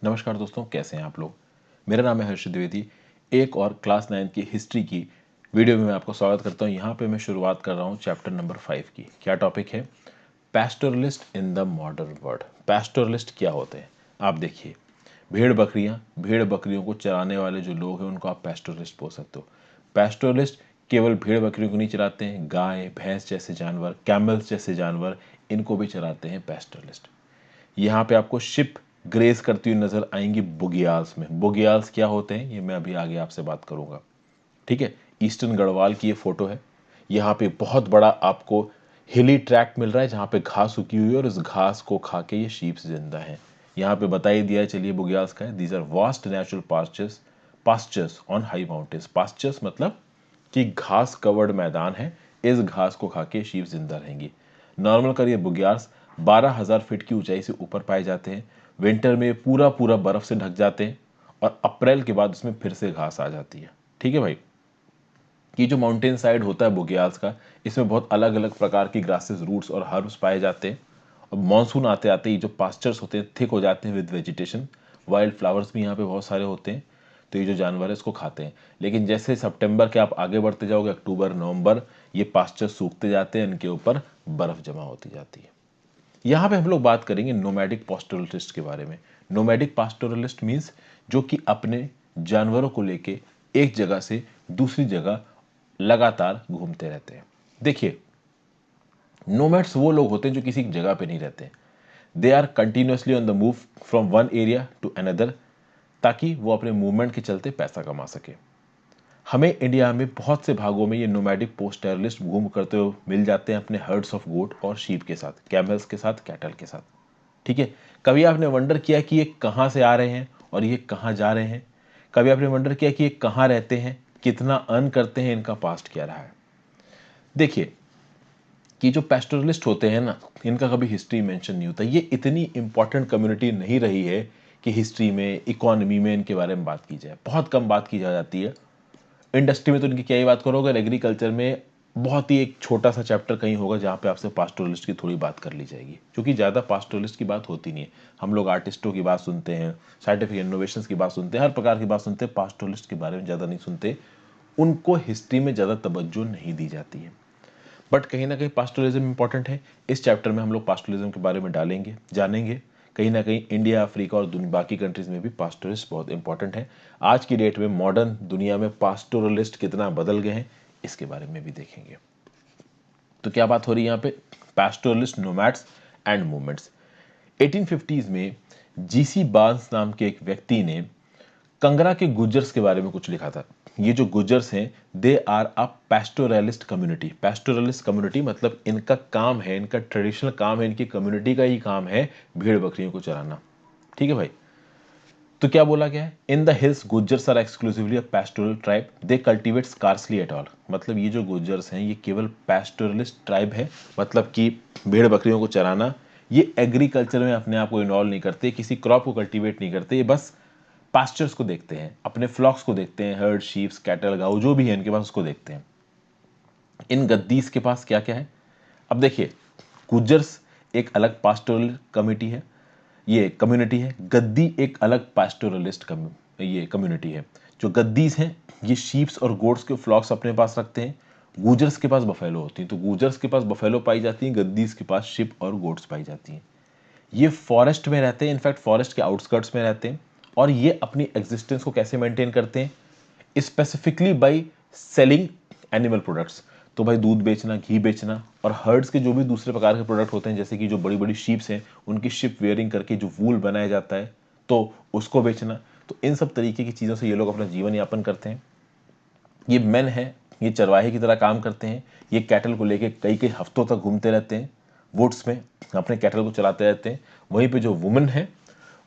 नमस्कार दोस्तों, कैसे हैं आप लोग। मेरा नाम है हर्ष द्विवेदी। एक और क्लास 9 की हिस्ट्री की वीडियो में मैं आपको स्वागत करता हूं। यहाँ पे मैं शुरुआत कर रहा हूं चैप्टर नंबर 5 की। क्या टॉपिक है? पैस्टोरलिस्ट इन द मॉडर्न वर्ल्ड। पैस्टोरलिस्ट क्या होते हैं? आप देखिए, भेड़ बकरियों को चराने वाले जो लोग हैं उनको आप पैस्टोरलिस्ट बोल सकते हो। पैस्टोरलिस्ट केवल भेड़ बकरियों को नहीं चराते हैं, गाय भैंस जैसे जानवर, कैमल्स जैसे जानवर, इनको भी चराते हैं पैस्टोरलिस्ट। यहाँ पे आपको शिप ग्रेस करती हुई नजर आएंगी बुगियाल्स में। बुगियाल्स क्या होते हैं ये मैं अभी आगे आपसे बात करूंगा। ठीक है, ईस्टर्न गढ़वाल की ये फोटो है। यहाँ पे बहुत बड़ा आपको हिली ट्रैक मिल रहा है जहाँ पे घास उगी हुई है और इस घास को खा के ये शीप्स जिंदा है। यहाँ पे बता ही दिया है, चलिए बुगियाल्स का है। These are vast natural pastures pastures on high mountains. Pastures मतलब कि घास कवर्ड मैदान है, इस घास को खा के शीप जिंदा रहेंगी। नॉर्मल कर ये बुग्यार्स 12,000 फीट की ऊंचाई से ऊपर पाए जाते हैं। विंटर में पूरा पूरा बर्फ से ढक जाते हैं और अप्रैल के बाद उसमें फिर से घास आ जाती है। ठीक है भाई, ये जो माउंटेन साइड होता है बुग्याल्स का, इसमें बहुत अलग अलग प्रकार की ग्रासेस, रूट्स और हर्ब्स पाए जाते हैं। और मानसून आते आते ये जो पास्चर्स होते हैं थिक हो जाते हैं विद वेजिटेशन। वाइल्ड फ्लावर्स भी यहाँ पे बहुत सारे होते हैं, तो ये जो जानवर है इसको खाते हैं। लेकिन जैसे सितंबर के आप आगे बढ़ते जाओगे, अक्टूबर नवंबर, ये पास्चर सूखते जाते हैं, इनके ऊपर बर्फ जमा होती जाती है। यहाँ पे हम लोग बात करेंगे नोमैडिक पास्टोरलिस्ट के बारे में। नोमैडिक पास्टोरलिस्ट मीन्स जो कि अपने जानवरों को लेके एक जगह से दूसरी जगह लगातार घूमते रहते हैं। देखिए, नोमैड्स वो लोग होते हैं जो किसी जगह पे नहीं रहते। They are continuously on the move from one area to another, ताकि वो अपने मूवमेंट के चलते पैसा कमा सके। हमें इंडिया में बहुत से भागों में ये नोमैडिक पोस्टरलिस्ट घूम करते हुए मिल जाते हैं अपने हर्ड्स ऑफ गोट और शीप के साथ, कैमल्स के साथ, कैटल के साथ। ठीक है, कभी आपने वंडर किया कि ये कहाँ से आ रहे हैं और ये कहाँ जा रहे हैं? कभी आपने वंडर किया कि ये कहाँ रहते हैं, कितना अर्न करते हैं, इनका पास्ट क्या रहा है? देखिए, कि जो पैस्टोरलिस्ट होते हैं ना, इनका कभी हिस्ट्री मेंशन नहीं होता। ये इतनी इंपॉर्टेंट कम्युनिटी नहीं रही है कि हिस्ट्री में, इकोनॉमी में इनके बारे में बात की जाए। बहुत कम बात की जा जाती है। इंडस्ट्री में तो इनकी क्या ही बात करोगे, एग्रीकल्चर में बहुत ही एक छोटा सा चैप्टर कहीं होगा जहाँ पे आपसे पास्टोरलिस्ट की थोड़ी बात कर ली जाएगी, क्योंकि ज़्यादा पास्टोरलिस्ट की बात होती नहीं है। हम लोग आर्टिस्टों की बात सुनते हैं, साइंटिफिक इनोवेशंस की बात सुनते हैं, हर प्रकार की बात सुनते हैं, पास्टोरलिस्ट के बारे में ज़्यादा नहीं सुनते। उनको हिस्ट्री में ज़्यादा तवज्जो नहीं दी जाती है। बट कहीं ना कहीं पास्टोरलिज्म इंपॉर्टेंट है। इस चैप्टर में हम लोग पास्टोरलिज्म के बारे में डालेंगे, जानेंगे। कहीं ना कहीं इंडिया, अफ्रीका और बाकी कंट्रीज में भी पास्टोरलिस्ट बहुत इंपॉर्टेंट है। आज की डेट में मॉडर्न दुनिया में पास्टोरलिस्ट कितना बदल गए हैं, इसके बारे में भी देखेंगे। तो क्या बात हो रही है यहाँ पे? पास्टोरलिस्ट, नोमैड्स एंड मूवमेंट्स। 1850s में जीसी बार्न्स नाम के एक व्यक्ति ने कंगरा के गुजर्स के बारे में कुछ लिखा था। ये जो गुजर्स हैं, they are a pastoralist community. Pastoralist community मतलब इनका काम है, इनका ट्रेडिशनल काम है, इनकी कम्युनिटी का ही काम है भेड़ बकरियों को चराना। ठीक है भाई, तो क्या बोला गया है? In the hills Gujjars are exclusively a pastoral tribe, they cultivate scarcely at all. मतलब ये जो गुजर्स हैं ये केवल पैस्टोरलिस्ट ट्राइब है, मतलब कि भेड़ बकरियों को चराना। ये एग्रीकल्चर में अपने आप को इन्वॉल्व नहीं करते, किसी क्रॉप को कल्टीवेट नहीं करते, ये बस पास्चर्स को देखते हैं, अपने फ्लॉक्स को देखते हैं, हर्ड, शीप्स, कैटल, गाउ जो भी है इनके पास उसको देखते हैं। इन गद्दीस के पास क्या क्या है? अब देखिए, गुजर्स एक अलग पास्टोरल कमिटी है, ये कम्युनिटी है। गद्दी एक अलग पास्टोरलिस्ट ये कम्युनिटी है। जो गद्दीस हैं ये शीप्स और गोट्स के फ्लॉक्स अपने पास रखते हैं। गुजर्स के पास बफेलो होती हैं, तो गुजर्स के पास बफेलो पाई जाती हैं, गद्दीस के पास शिप और गोट्स पाई जाती हैं। ये फॉरेस्ट में रहते हैं, इनफैक्ट फॉरेस्ट के आउटस्कर्ट्स में रहते हैं। और ये अपनी एग्जिस्टेंस को कैसे मेंटेन करते हैं? Specifically by selling animal products. तो भाई दूध बेचना, घी बेचना, और हर्ड्स के जो भी दूसरे प्रकार के प्रोडक्ट होते हैं, जैसे कि जो बड़ी बड़ी शीप्स हैं उनकी शिप वेयरिंग करके जो वूल बनाया जाता है तो उसको बेचना। तो इन सब तरीके की चीज़ों से ये लोग अपना जीवन यापन करते हैं। ये मेन है, ये चरवाहे की तरह काम करते हैं। ये कैटल को लेके कई कई हफ्तों तक घूमते रहते हैं, वुड्स में अपने कैटल को चलाते रहते हैं। वहीं पे जो वुमेन है,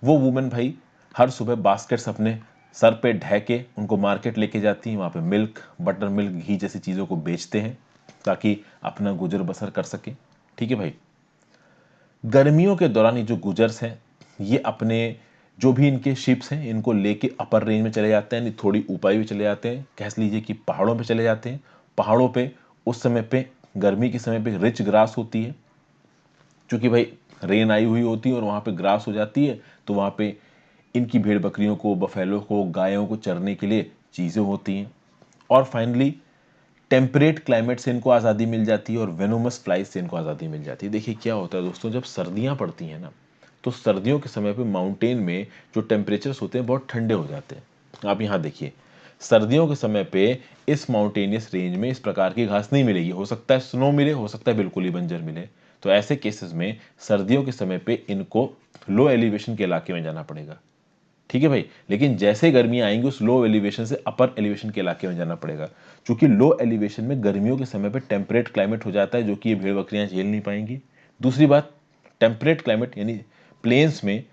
वो वुमेन भाई हर सुबह बास्केट्स अपने सर पे ढह के उनको मार्केट लेके जाती हैं। वहाँ पे मिल्क, बटर मिल्क, घी जैसी चीज़ों को बेचते हैं ताकि अपना गुजर बसर कर सके। ठीक है भाई, गर्मियों के दौरान ये जो गुजर्स हैं ये अपने जो भी इनके शिप्स हैं इनको लेके अपर रेंज में चले जाते हैं, थोड़ी ऊंचाई भी चले जाते हैं, कह लीजिए कि पहाड़ों पे चले जाते हैं। पहाड़ों पे उस समय पे, गर्मी के समय पे रिच ग्रास होती है, क्योंकि भाई रेन आई हुई होती है और वहाँ पे ग्रास हो जाती है, तो वहाँ पे इनकी भेड़ बकरियों को, बफेलो को, गायों को चरने के लिए चीज़ें होती हैं। और फाइनली टेम्परेट क्लाइमेट से इनको आज़ादी मिल जाती है और वेनोमस फ्लाइज से इनको आज़ादी मिल जाती है। देखिए क्या होता है दोस्तों, जब सर्दियाँ पड़ती हैं ना, तो सर्दियों के समय पे माउंटेन में जो टेम्परेचर्स होते हैं बहुत ठंडे हो जाते हैं। आप यहाँ देखिए, सर्दियों के समय पे इस माउंटेनियस रेंज में इस प्रकार की घास नहीं मिलेगी। हो सकता है स्नो मिले, हो सकता है बिल्कुल ही बंजर मिले। तो ऐसे केसेस में सर्दियों के समय पे इनको लो एलिवेशन के इलाके में जाना पड़ेगा। ठीक है भाई, लेकिन जैसे गर्मियां आएंगी उस लो एलिवेशन से अपर एलिवेशन के इलाके में जाना पड़ेगा, क्योंकि लो एलिवेशन में गर्मियों के समय पे टेम्परेट क्लाइमेट हो जाता है, जो कि ये भेड़ बकरियां झेल नहीं पाएंगी। दूसरी बात, टेम्परेट क्लाइमेट यानी प्लेन्स में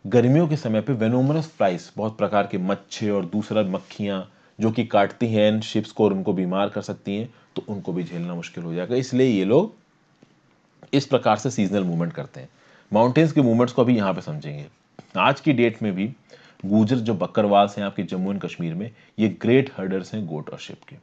गर्मियों के समय पे वेनोमरस फ्लाइज, बहुत प्रकार के मच्छर और दूसरा मक्खियां जो कि काटती हैं शिप्स को और उनको बीमार कर सकती हैं, तो उनको भी झेलना मुश्किल हो जाएगा। इसलिए ये लोग इस प्रकार से सीजनल मूवमेंट करते हैं। माउंटेन्स के मूवमेंट्स को अभी यहाँ पे समझेंगे। आज की डेट में भी गुजर जो बकरवाल्स हैं आपके जम्मू एंड कश्मीर में, ये ग्रेट हर्डर्स हैं गोट और शिप के।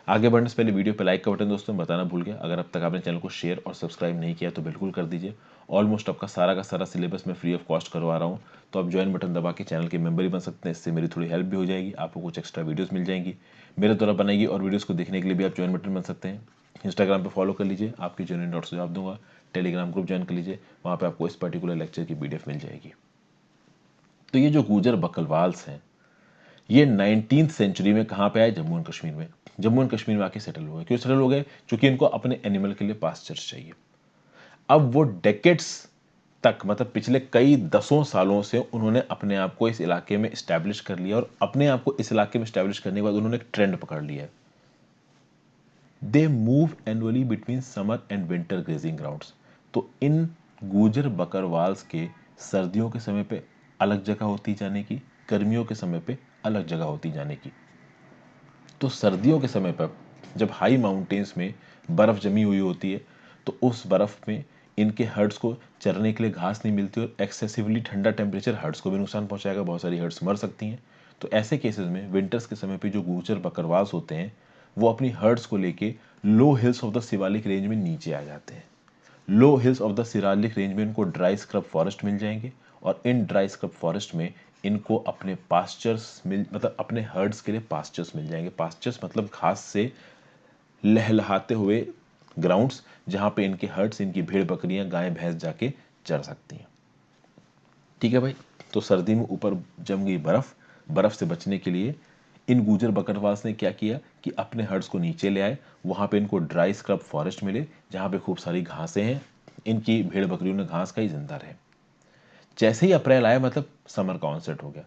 आगे बढ़ने से पहले वीडियो पे लाइक का बटन दोस्तों बताना भूल गया। अगर अब तक आपने चैनल को शेयर और सब्सक्राइब नहीं किया तो बिल्कुल कर दीजिए। ऑलमोस्ट आपका सारा का सारा सिलेबस मैं फ्री ऑफ कॉस्ट करवा रहा हूँ, तो आप ज्वाइन बटन दबा के चैनल के मेंबर ही बन सकते हैं। इससे मेरी थोड़ी हेल्प भी हो जाएगी, आपको कुछ एक्स्ट्रा वीडियोस मिल जाएंगी मेरे द्वारा बनाएगी, और वीडियोस को देखने के लिए भी आप ज्वाइन बटन बन सकते हैं। इंस्टाग्राम पे फॉलो कर लीजिए, आपकी जेन्युइन नोट्स सुझाव दूंगा। टेलीग्राम ग्रुप ज्वाइन कर लीजिए, वहाँ पे आपको इस पर्टिकुलर लेक्चर की पीडीएफ मिल जाएगी। तो ये जो गुजर बकरवाल्स हैं, ये 19th सेंचुरी में कहाँ पे आए? जम्मू एंड कश्मीर में। जम्मू एंड कश्मीर में आके सेटल हो गए। क्यों सेटल हो गए? क्योंकि इनको अपने एनिमल के लिए पास्चर्स चाहिए। अब वो डेकेड्स तक, मतलब पिछले कई दसों सालों से उन्होंने अपने आप को इस इलाके में इस्टेब्लिश कर लिया, और अपने आप को इस इलाके में इस्टेब्लिश करने के बाद उन्होंने एक ट्रेंड पकड़ लिया है। They move annually between summer and winter grazing grounds. तो इन गुजर बकरवाल्स के सर्दियों के समय पे अलग जगह होती जाने की, गर्मियों के समय पे अलग जगह होती जाने की। तो सर्दियों के समय पर जब हाई माउंटेन्स में बर्फ़ जमी हुई होती है, तो उस बर्फ़ में इनके हर्ड्स को चरने के लिए घास नहीं मिलती, और एक्सेसिवली ठंडा टेम्परेचर हर्ड्स को भी नुकसान पहुंचाएगा, बहुत सारी हर्ड्स मर सकती हैं। तो ऐसे केसेस में विंटर्स के समय पे जो गुजर बकरवाल्स होते हैं, वो अपनी हर्ड्स को लेके low hills of the Shivalik range में नीचे आ जाते हैं। Low hills of the Shivalik range में इनको ड्राई स्क्रब फॉरेस्ट मिल जाएंगे, और इन ड्राई स्क्रब फॉरेस्ट में इनको अपने पास्चर्स मिल, मतलब अपने हर्ड्स के लिए पास्चर्स मिल जाएंगे। पास्चर्स मतलब घास से लहलहाते हुए ग्राउंड्स, जहां पे इनके हर्ड्स, इनकी भेड़ बकरियां, गायें भैंस जाके चर सकती हैं। ठीक है भाई, तो सर्दी में ऊपर जम गई बर्फ, बर्फ से बचने के लिए इन गुजर बकरवाल्स ने क्या किया कि अपने हर्ड्स को नीचे ले आए। वहां पे इनको ड्राई स्क्रब फॉरेस्ट मिले, जहां पे खूब सारी घासें हैं। इनकी भेड़ बकरियों ने घास का ही जिंदा रहे। जैसे ही अप्रैल आया, मतलब समर का ऑनसेट हो गया।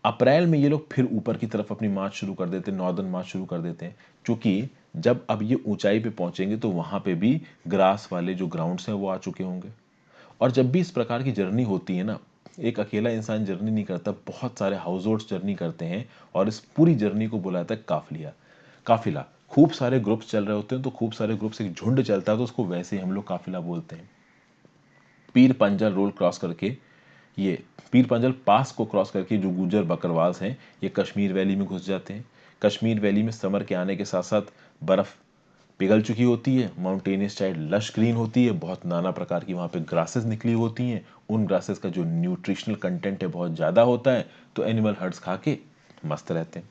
अप्रैल में ये लोग फिर ऊपर की तरफ अपनी मार्च शुरू कर देते हैं, नॉर्दर्न मार्च शुरू कर देते हैं, क्योंकि जब अब ये ऊंचाई पे पहुंचेंगे तो वहां पे भी ग्रास वाले जो ग्राउंड्स हैं वो आ चुके होंगे। और जब भी इस प्रकार की जर्नी होती है ना, एक अकेला इंसान जर्नी नहीं करता, बहुत सारे हाउस होल्ड्स जर्नी करते हैं, और इस पूरी जर्नी को बुलाता है काफिलिया। काफिला, खूब सारे ग्रुप्स चल रहे होते हैं, तो खूब सारे ग्रुप्स एक झुंड चलता है, तो उसको वैसे ही हम लोग काफिला बोलते हैं। पीर पंजल रोड क्रॉस करके, ये पीर पंजल पास को क्रॉस करके जो गुजर बकरवाल्स हैं, ये कश्मीर वैली में घुस जाते हैं। कश्मीर वैली में समर के आने के साथ साथ बर्फ़ पिघल चुकी होती है, माउंटेनियस साइड लश ग्रीन होती है, बहुत नाना प्रकार की वहाँ पे ग्रासेस निकली होती हैं। उन ग्रासेस का जो न्यूट्रिशनल कंटेंट है बहुत ज़्यादा होता है, तो एनिमल हर्ड्स खा के मस्त रहते हैं।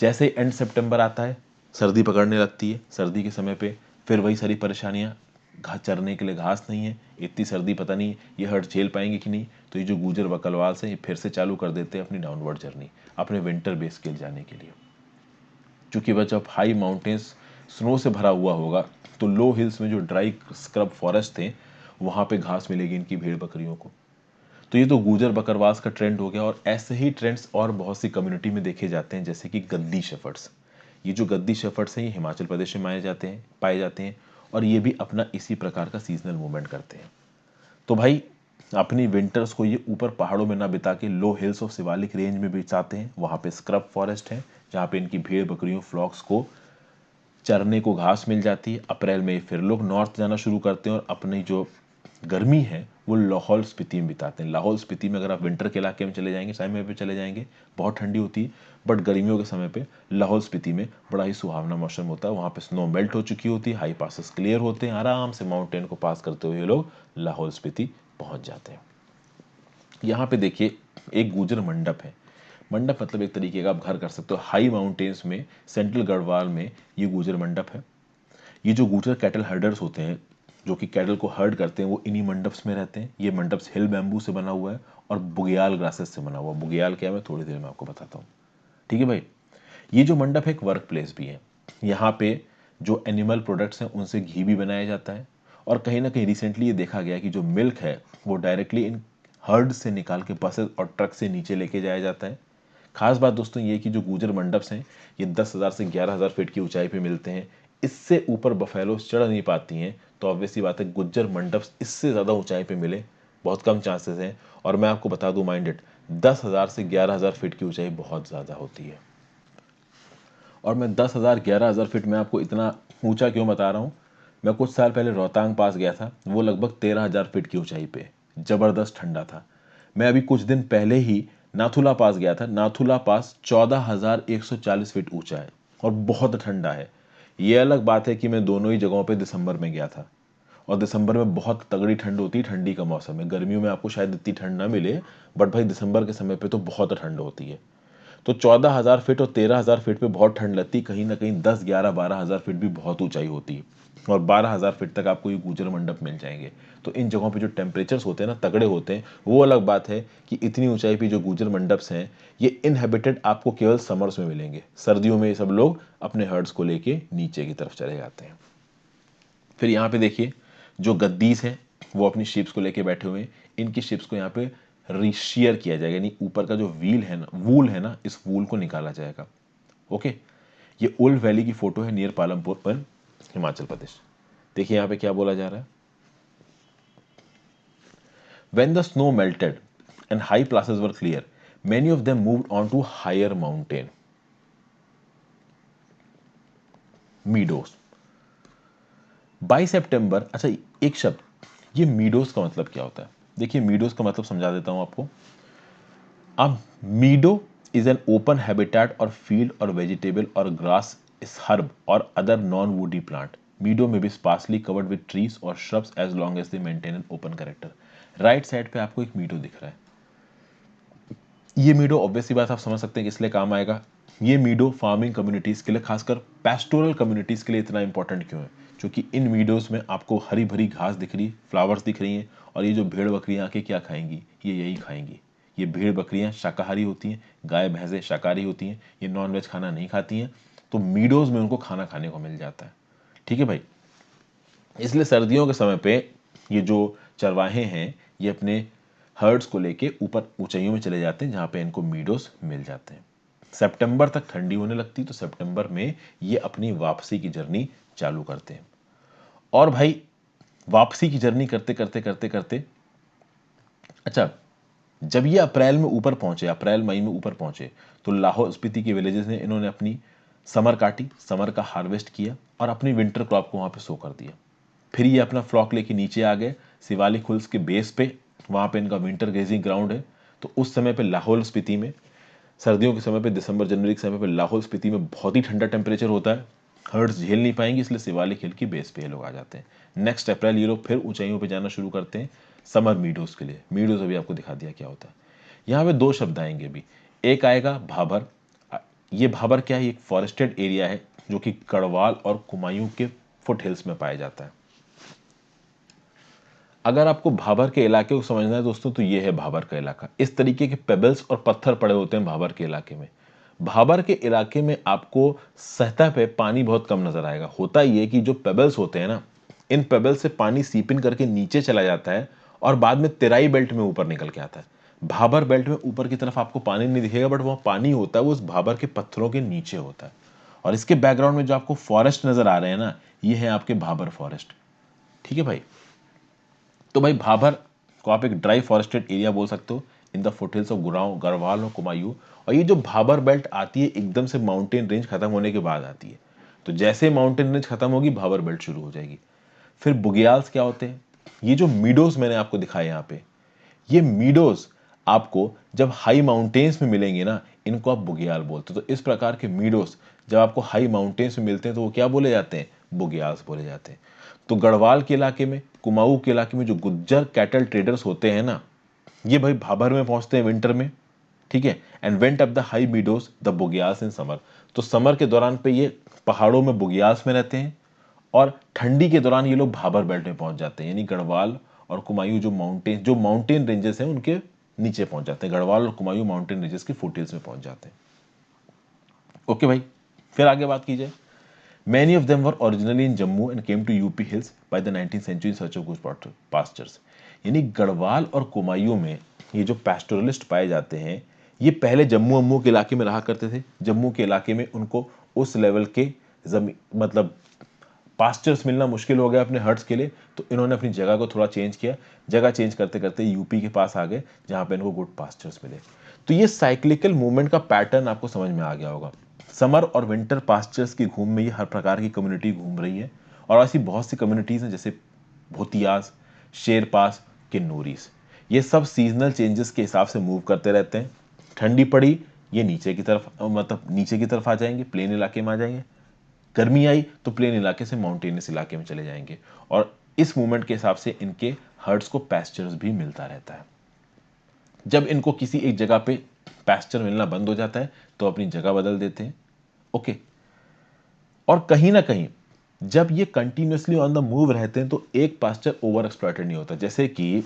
जैसे ही एंड सितंबर आता है, सर्दी पकड़ने लगती है। सर्दी के समय पे फिर वही सारी परेशानियाँ, घास चरने के लिए घास नहीं है, इतनी सर्दी पता नहीं ये हर्ड झेल पाएंगे कि नहीं। तो ये जो गुजर बकरवाल से ये फिर से चालू कर देते हैं अपनी डाउनवर्ड जर्नी, अपने विंटर बेस के लिए जाने के लिए। क्योंकि वह जब हाई माउंटेन्स स्नो से भरा हुआ होगा, तो लो हिल्स में जो ड्राई स्क्रब फॉरेस्ट थे, वहाँ पे घास मिलेगी इनकी भेड़ बकरियों को। तो ये तो गुजर बकरवास का ट्रेंड हो गया, और ऐसे ही ट्रेंड्स और बहुत सी कम्युनिटी में देखे जाते हैं, जैसे कि गद्दी शेफर्ड्स। ये जो गद्दी शेफर्ड्स हैं, ये हिमाचल प्रदेश में पाए जाते हैं, और ये भी अपना इसी प्रकार का सीजनल मूवमेंट करते हैं। तो भाई अपनी विंटर्स को ये ऊपर पहाड़ों में ना बिता के लो हिल्स ऑफ शिवालिक रेंज में बिताते हैं। वहाँ पे स्क्रब फॉरेस्ट है, जहाँ पे इनकी भेड़ बकरियों फ्लॉक्स को चरने को घास मिल जाती है। अप्रैल में फिर लोग नॉर्थ जाना शुरू करते हैं, और अपनी जो गर्मी है वो लाहौल स्पीति में बिताते हैं। लाहौल स्पीति में अगर आप विंटर के इलाके में चले जाएंगे, समय पे चले जाएंगे, बहुत ठंडी होती है, बट गर्मियों के समय पे लाहौल स्पीति में बड़ा ही सुहावना मौसम होता है। वहाँ पे स्नो मेल्ट हो चुकी होती है, हाई पासेस क्लियर होते हैं, आराम से माउंटेन को पास करते हुए लोग लाहौल स्पीति पहुँच जाते हैं। यहाँ पे देखिए एक गुजर मंडप है। मंडप मतलब एक तरीके का आप घर कर सकते हो। हाई माउंटेन्स में सेंट्रल गढ़वाल में ये गुजर मंडप है। ये जो गुजर कैटल हर्डर्स होते हैं जो कि कैटल को हर्ड करते हैं वो इन्हीं मंडप्स में रहते हैं। ये मंडप्स हिल बैम्बू से बना हुआ है और बुग्याल ग्रासेस से बना हुआ है। बुग्याल क्या है मैं थोड़ी देर में आपको बताता हूँ, ठीक है भाई। ये जो मंडप है एक वर्क प्लेस भी है। यहाँ पे जो एनिमल प्रोडक्ट्स हैं उनसे घी भी बनाया जाता है और कहीं ना कहीं रिसेंटली ये देखा गया कि जो मिल्क है वो डायरेक्टली इन हर्ड से निकाल के बसेस और ट्रक से नीचे लेके जाया जाता है। खास बात दोस्तों ये कि जो गुजर मंडप्स हैं ये 10,000 से 11,000 फीट की ऊंचाई पे मिलते हैं। इससे ऊपर बफेलोस चढ़ नहीं पाती हैं, तो ऑब्वियस सी बात है गुज्जर मंडप्स इससे ज़्यादा ऊंचाई पे मिले बहुत कम चांसेस हैं। और मैं आपको बता दूं माइंडेड, 10,000 से 11,000 फीट की ऊंचाई बहुत ज़्यादा होती है। और मैं 10,000 11,000 फीट में आपको इतना ऊंचा क्यों बता रहा हूँ, मैं कुछ साल पहले रोहतांग पास गया था, वो लगभग 13,000 फीट की ऊंचाई पे, ज़बरदस्त ठंडा था। मैं अभी कुछ दिन पहले ही नाथुला पास गया था। नाथुला पास 14,140 फीट ऊंचा है और बहुत ठंडा है। ये अलग बात है कि मैं दोनों ही जगहों पे दिसंबर में गया था और दिसंबर में बहुत तगड़ी ठंड होती है, ठंडी का मौसम है। गर्मियों में आपको शायद इतनी ठंड ना मिले, बट भाई दिसंबर के समय पे तो बहुत ठंड होती है। तो 14,000 फीट और 13,000 फीट पे बहुत ठंड लगती है, कहीं ना कहीं 10 11 12,000 फीट भी बहुत ऊंचाई होती है और 12,000 फीट तक आपको ये गुजर मंडप मिल जाएंगे। तो इन जगहों पे जो टेम्परेचर्स होते हैं ना तगड़े होते हैं। वो अलग बात है कि इतनी ऊंचाई पे जो गुजर मंडप्स हैं ये इनहेबिटेड आपको केवल समर्स में मिलेंगे। सर्दियों में ये सब लोग अपने हर्ड्स को लेके नीचे की तरफ चले जाते हैं। फिर यहाँ पे देखिए जो गद्दीस हैं वो अपनी शिप्स को लेके बैठे हुए हैं। इनकी शिप्स को यहाँ पे रिशियर किया जाएगा, यानी ऊपर का जो व्हील है ना, वूल है ना, इस वूल को निकाला जाएगा। ओके, ये ओल्ड वैली की फोटो है नियर पालमपुर पर हिमाचल प्रदेश। देखिए यहाँ पे क्या बोला जा रहा है। When the snow melted and high passes were clear, many of them moved on to higher mountain meadows. By September, अच्छा एक शब्द, ये मीडोज का मतलब क्या होता है? देखिए मीडोज का मतलब समझा देता हूं आपको। अब meadow is an open habitat और फील्ड और वेजिटेबल और ग्रास हर्ब और other non woody plant. Meadow में भी स्पार्सली कवर्ड विद ट्रीज और shrubs as long as they maintain an open character. Right side पे आपको एक मीडो दिख रहा है। ये मीडो ऑब्वियसली बात आप समझ सकते हैं कि इसलिए काम आएगा। ये मीडो फार्मिंग कम्युनिटीज के लिए, खासकर पैस्टोरल कम्युनिटीज के लिए इतना इंपॉर्टेंट क्यों है? क्योंकि इन मीडोज में आपको हरी भरी घास दिख रही, फ्लावर्स दिख रही हैं और ये जो भेड़ बकरियां आके क्या खाएंगी, ये यही खाएंगी। ये भेड़ बकरियां शाकाहारी होती हैं, गाय भैंसें शाकाहारी होती हैं, ये नॉनवेज खाना नहीं खाती हैं, तो मीडोज में उनको खाना खाने को मिल जाता है। ठीक है भाई, इसलिए सर्दियों के समय पे ये जो चरवाहे हैं ये अपने हर्ड्स को लेके ऊपर ऊंचाइयों में चले जाते हैं जहां पे इनको मीडोस मिल जाते हैं। सितंबर तक ठंडी होने लगती तो सितंबर में ये अपनी वापसी की जर्नी चालू करते हैं। और भाई वापसी की जर्नी करते करते करते करते, अच्छा जब ये अप्रैल में ऊपर पहुंचे, अप्रैल मई में ऊपर पहुंचे, तो लाहौल स्पीति के विलेजेस ने इन्होंने अपनी समर काटी, समर का हार्वेस्ट किया और अपनी विंटर क्रॉप को वहां पे सो कर दिया। फिर ये अपना फ्लॉक लेके नीचे आ गए शिवालिक हिल्स के बेस पे, वहां पे इनका विंटर ग्रेजिंग ग्राउंड है। तो उस समय पे लाहौल स्पीति में सर्दियों के समय पे दिसंबर जनवरी के समय पे लाहौल स्पीति में बहुत ही ठंडा टेम्परेचर होता है, हर्ड्स झेल नहीं पाएंगे, इसलिए शिवालिक हिल की बेस पे ये लोग आ जाते हैं। नेक्स्ट अप्रैल ये लोग फिर ऊंचाइयों पे जाना शुरू करते हैं समर मीडोज के लिए। मीडोज अभी आपको दिखा दिया क्या होता है। यहाँ पे दो शब्द आएंगे भी, एक आएगा भाबर। ये भाबर क्या है? एक फॉरेस्टेड एरिया है जो कि गढ़वाल और कुमायूं के फुट हिल्स में पाया जाता है। अगर आपको भाबर के इलाके को समझना है दोस्तों तो ये है भाबर का इलाका। इस तरीके के पेबल्स और पत्थर पड़े होते हैं भाबर के इलाके में। भाबर के इलाके में आपको सतह पे पानी बहुत कम नजर आएगा। होता ये कि जो पेबल्स होते हैं ना, इन पेबल्स से पानी सीप इन करके नीचे चला जाता है और बाद में तेराई बेल्ट में ऊपर निकल के आता है। भाबर बेल्ट में ऊपर की तरफ आपको पानी नहीं दिखेगा, बट वहां पानी होता है वो उस भाबर के पत्थरों के नीचे होता है। और इसके बैकग्राउंड में जो आपको फॉरेस्ट नजर आ रहे हैं ना, ये है आपके भाबर फॉरेस्ट। ठीक है भाई, तो भाई भाबर को आप एक ड्राई फॉरेस्टेड एरिया बोल सकते हो इन द फुटहिल्स ऑफ गुरांव, गढ़वाल और कुमायूं। और ये जो भाबर बेल्ट आती है एकदम से माउंटेन रेंज खत्म होने के बाद आती है। तो जैसे माउंटेन रेंज खत्म होगी भाबर बेल्ट शुरू हो जाएगी। फिर बुग्याल्स क्या होते हैं? ये जो मीडोज मैंने आपको दिखाए यहाँ पे, ये मीडोज आपको जब हाई माउंटेन्स में मिलेंगे ना, इनको आप बुग्याल बोलते हो। तो इस प्रकार के मीडोज जब आपको हाई माउंटेन्स में मिलते हैं तो वो क्या बोले जाते हैं? बुग्याल्स बोले जाते हैं। तो गढ़वाल के इलाके में, कुमाऊं के इलाके में जो गुज्जर कैटल ट्रेडर्स होते हैं ना, ये भाई भाबर में पहुंचते हैं विंटर में, ठीक है। And went up the high meadows the bugyals in summer, तो समर के दौरान पे ये पहाड़ों में बुग्याल्स में रहते हैं, और ठंडी के दौरान ये लोग भाबर बेल्ट में पहुंच जाते हैं, यानी गढ़वाल और कुमायूं जो माउंटेन रेंजेस हैं उनके नीचे पहुंच जाते हैं। गढ़वाल और कुमायूं माउंटेन रेंजेस की फुटहिल्स में पहुंच जाते हैं। ओके भाई, फिर आगे बात की जाए। Many of them were originally in Jammu and came to UP hills by the 19th century in search of good pastures. यानी गढ़वाल और कुमायूं में ये जो पैस्टोरलिस्ट पाए जाते हैं, ये पहले जम्मू अम्मू के इलाके में रहा करते थे। जम्मू के इलाके में उनको उस लेवल के जमीन मतलब पास्चर्स मिलना मुश्किल हो गया अपने हर्ट्स के लिए, तो इन्होंने अपनी जगह को थोड़ा चेंज किया। जगह चेंज करते करते यूपी के पास आ गए जहां पे इनको गुड पास्चर्स मिले। तो ये साइक्लिकल मूवमेंट का पैटर्न आपको समझ में आ गया होगा। समर और विंटर पास्चर्स की घूम में ये हर प्रकार की कम्युनिटी घूम रही है, और ऐसी बहुत सी कम्युनिटीज हैं जैसे भूतियास, शेरपास, किन्नूरीस। ये सब सीजनल चेंजेस के हिसाब से मूव करते रहते हैं। ठंडी पड़ी ये नीचे की तरफ मतलब नीचे की तरफ आ जाएंगे, प्लेन इलाके में आ जाएंगे। गर्मी आई तो प्लेन इलाके से माउंटेनियस इलाके में चले जाएंगे, और इस मूवमेंट के हिसाब से इनके हर्ड्स को पैस्चर्स भी मिलता रहता है। जब इनको किसी एक जगह पे पैस्चर मिलना बंद हो जाता है तो अपनी जगह बदल देते हैं। ओके, और कहीं ना कहीं जब ये कंटिन्यूसली ऑन द मूव रहते हैं तो एक पास्चर ओवर एक्सप्लॉइटेड नहीं होता। जैसे कि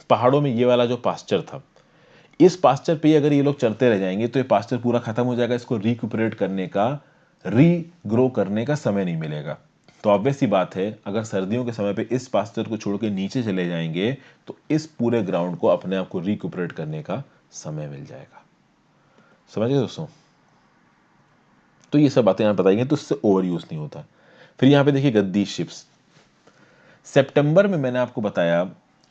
पहाड़ों में ये वाला जो पास्चर था, इस पास्चर पे अगर ये लोग चलते रह जाएंगे तो ये पास्चर पूरा खत्म हो जाएगा, इसको रिक्यूपरेट करने का, रीग्रो करने का समय नहीं मिलेगा। तो ऑब्वियस सी बात है, अगर सर्दियों के समय पे इस पास्चर को छोड़ के नीचे चले जाएंगे तो इस पूरे ग्राउंड को अपने आप को रिक्यूपरेट करने का समय मिल जाएगा। समझ गए दोस्तों? तो ये सब बातें यहाँ बताई गई, तो इससे ओवर यूज नहीं होता। फिर यहाँ पे देखिए गद्दी शिप्स। सितंबर में मैंने आपको बताया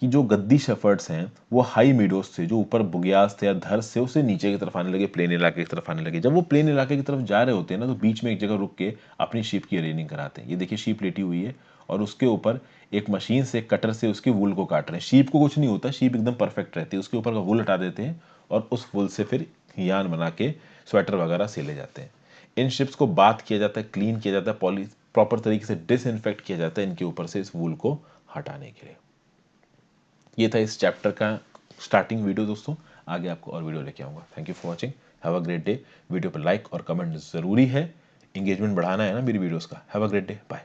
कि जो गद्दी शेफर्ड्स हैं वो हाई मीडोज से, जो ऊपर बुग्यास थे या धर्स से, उसे नीचे की तरफ आने लगे, प्लेन इलाके की तरफ आने लगे। जब वो प्लेन इलाके की तरफ जा रहे होते हैं ना, तो बीच में एक जगह रुक के अपनी शीप की अरेंजिंग कराते हैं। ये देखिए शीप लेटी हुई है और उसके ऊपर एक मशीन से, कटर से उसकी वूल को काट रहे हैं। शीप को कुछ नहीं होता, शीप एकदम परफेक्ट रहती है, उसके ऊपर का वूल हटा देते हैं और उस वूल से फिर यान बना के स्वेटर वगैरह सिले जाते हैं। इन शिप्स को बाथ किया जाता है, क्लीन किया जाता है, प्रॉपर तरीके से डिसइंफेक्ट किया जाता है इनके ऊपर से इस वूल को हटाने के लिए। ये था इस चैप्टर का स्टार्टिंग वीडियो दोस्तों। आगे आपको और वीडियो लेके आऊंगा। Thank you for watching, have a great day. Video पर लाइक और कमेंट जरूरी है, इंगेजमेंट बढ़ाना है ना मेरी वीडियोस का। Have a great day, bye.